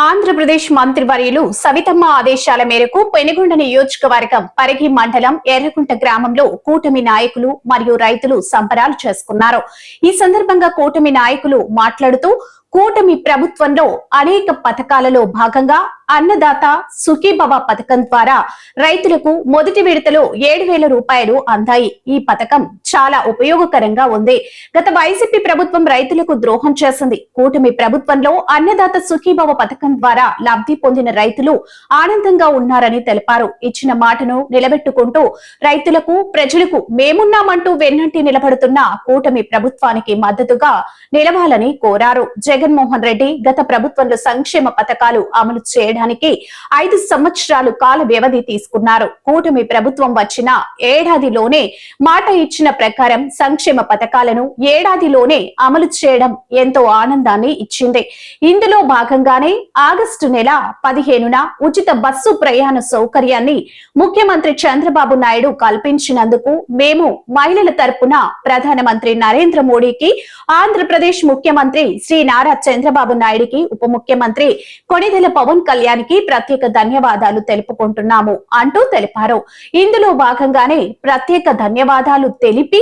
ఆంధ్రప్రదేశ్ మంత్రివర్యులు సవితమ్మ ఆదేశాల మేరకు పెనుగొండ నియోజకవర్గం పరిగి మండలం ఎర్రగుంట గ్రామంలో కూటమి నాయకులు మరియు రైతులు సంబరాలు చేసుకున్నారు. ఈ సందర్భంగా కూటమి నాయకులు మాట్లాడుతూ కూటమి ప్రభుత్వంలో అనేక పథకాలలో భాగంగా అన్నదాత సుఖీభవ పథకం ద్వారా రైతులకు మొదటి విడతలో 7,000 రూపాయలు అందాయి. ఈ పథకం చాలా ఉపయోగకరంగా ఉంది. గత వైసీపీ ప్రభుత్వం రైతులకు ద్రోహం చేసింది. కూటమి ప్రభుత్వంలో అన్నదాత సుఖీభవ పథకం ద్వారా లబ్ధి పొందిన రైతులు ఆనందంగా ఉన్నారని తెలిపారు. ఇచ్చిన మాటను నిలబెట్టుకుంటూ రైతులకు ప్రజలకు మేమున్నామంటూ వెన్నంటి నిలబడుతున్న కూటమి ప్రభుత్వానికి మద్దతుగా నిలవాలని కోరారు. జగన్మోహన్ రెడ్డి గత ప్రభుత్వంలో సంక్షేమ పథకాలు అమలు చేయడానికి 5 సంవత్సరాలు కాల వ్యవధి తీసుకున్నారు. కూటమి ప్రభుత్వం వచ్చిన ఏడాదిలోనే మాట ఇచ్చిన ప్రకారం సంక్షేమ పథకాలను ఏడాదిలోనే అమలు చేయడం ఎంతో ఆనందాన్ని ఇచ్చింది. ఇందులో భాగంగానే ఆగస్టు నెల 15న ఉచిత బస్సు ప్రయాణ సౌకర్యాన్ని ముఖ్యమంత్రి చంద్రబాబు నాయుడు కల్పించినందుకు మేము మహిళల తరపున ప్రధానమంత్రి నరేంద్ర మోడీకి, ఆంధ్రప్రదేశ్ ముఖ్యమంత్రి శ్రీ నారా చంద్రబాబు నాయుడికి, ఉప ముఖ్యమంత్రి కొణిదెల పవన్ కళ్యాణ్ కి ప్రత్యేక ధన్యవాదాలు తెలుపుకుంటున్నాము అంటూ తెలిపారు. ఇందులో భాగంగానే ప్రత్యేక ధన్యవాదాలు తెలిపి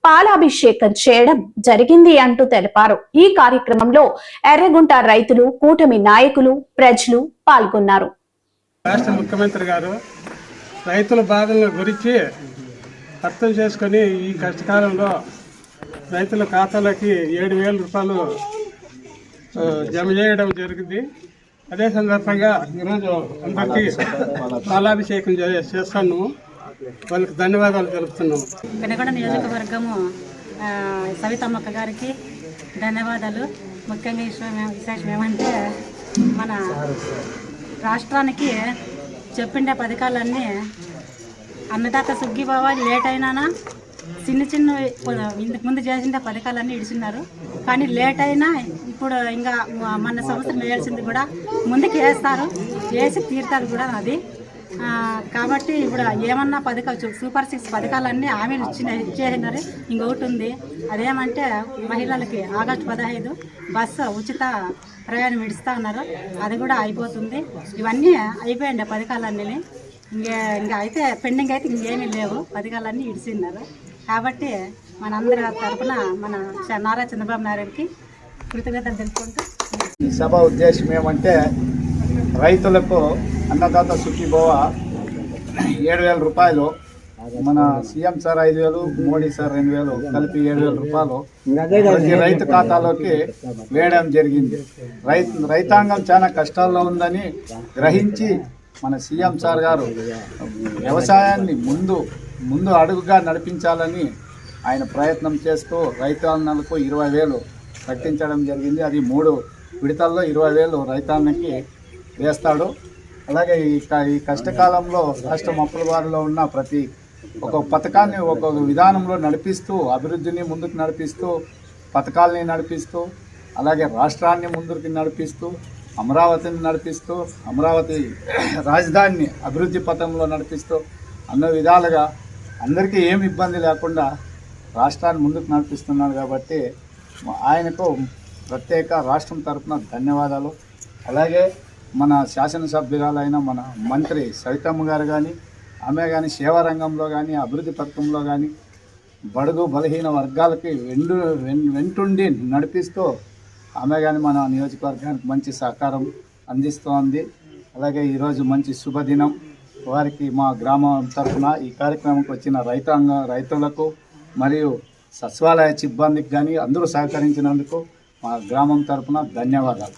పాలాభిషేకం చేయడం జరిగింది అంటూ తెలిపారు. ఈ కార్యక్రమంలో ఎర్రగుంట రైతులు, కూటమి నాయకులు, ప్రజలు పాల్గొన్నారు. రాష్ట్ర ముఖ్యమంత్రి గారు రైతుల బాధల గురించి అర్థం చేసుకుని ఈ కష్టకాలంలో రైతుల ఖాతాలకి 7,000 రూపాయలు జమ చేయడం జరిగింది. అదే సందర్భంగా ఈరోజు అందరికీ పాలాభిషేకం చేస్తాను. వాళ్ళకి ధన్యవాదాలు తెలుపుతున్నాము. పెనుగొండ నియోజకవర్గము సవితమ్మక్క గారికి ధన్యవాదాలు. ముఖ్యంగా విశేషం ఏమంటే మన రాష్ట్రానికి చెప్పిండే పథకాలన్నీ అన్నదాత సుగ్గిబావ లేట్ అయినా చిన్న ఇంతకు ముందు చేసిన పథకాలన్నీ ఇడిచిన్నారు. కానీ లేట్ అయినా ఇప్పుడు ఇంకా మన సంవత్సరం వేయాల్సింది కూడా ముందుకు వేస్తారు, వేసి తీరుతారు కూడా అది. కాబట్టి ఇప్పుడు ఏమన్నా పథకాలు సూపర్ 6 పథకాలన్నీ హామీలు ఇచ్చేసినారు. ఇంకొకటి ఉంది, అదేమంటే మహిళలకి ఆగస్టు 15 బస్సు ఉచిత ప్రయాణం ఇడుస్తూ ఉన్నారు. అది కూడా అయిపోతుంది. ఇవన్నీ అయిపోయాయండి పథకాలన్నీ. ఇంకా అయితే పెండింగ్ అయితే ఇంకేమీ లేవు, పథకాలన్నీ ఇడిచిన్నారు. కాబట్టి మనందరి తరఫున మన నారా చంద్రబాబు నాయుడికి కృతజ్ఞతలు తెలుపుకుంటూ ఈ సభ ఉద్దేశం ఏమంటే రైతులకు అన్నదాత సుఖీభవ 7,000 రూపాయలు, మన సీఎం సార్ 5,000, మోడీ సార్ 2,000 కలిపి 7,000 రూపాయలు ప్రతి రైతు ఖాతాలోకి వేయడం జరిగింది. రైతాంగం చాలా కష్టాల్లో ఉందని గ్రహించి మన సీఎం సార్ గారు వ్యవసాయాన్ని ముందు అడుగుగా నడిపించాలని ఆయన ప్రయత్నం చేస్తూ రైతాంగాలకు 20,000 కట్టించడం జరిగింది. అది 3 విడతల్లో 20,000 రైతాంగానికి వేస్తాడు. అలాగే ఈ కష్టకాలంలో రాష్ట్రం అప్పుల బారిలో ఉన్న ప్రతి ఒక పథకాన్ని ఒక విధానంలో నడిపిస్తూ, అభివృద్ధిని ముందుకు నడిపిస్తూ, పథకాలని నడిపిస్తూ, అలాగే రాష్ట్రాన్ని ముందుకు నడిపిస్తూ, అమరావతిని నడిపిస్తూ, అమరావతి రాజధానిని అభివృద్ధి పథంలో నడిపిస్తూ అన్ని విధాలుగా అందరికీ ఏమి ఇబ్బంది లేకుండా రాష్ట్రాన్ని ముందుకు నడిపిస్తున్నాడు. కాబట్టి ఆయనకు ప్రత్యేక రాష్ట్రం తరఫున ధన్యవాదాలు. అలాగే మన శాసనసభ్యురాలైన మన మంత్రి సవితమ్మ గారు కానీ, ఆమె కానీ సేవా రంగంలో కానీ, అభివృద్ధి పథకంలో కానీ బడుగు బలహీన వర్గాలకి వెంటుండి నడిపిస్తూ ఆమె కానీ మన నియోజకవర్గానికి మంచి సహకారం అందిస్తోంది. అలాగే ఈరోజు మంచి శుభదినం. వారికి మా గ్రామం తరఫున ఈ కార్యక్రమంకి వచ్చిన రైతులకు మరియు సచివాలయ సిబ్బందికి కానీ అందరూ సహకరించినందుకు మా గ్రామం తరఫున ధన్యవాదాలు.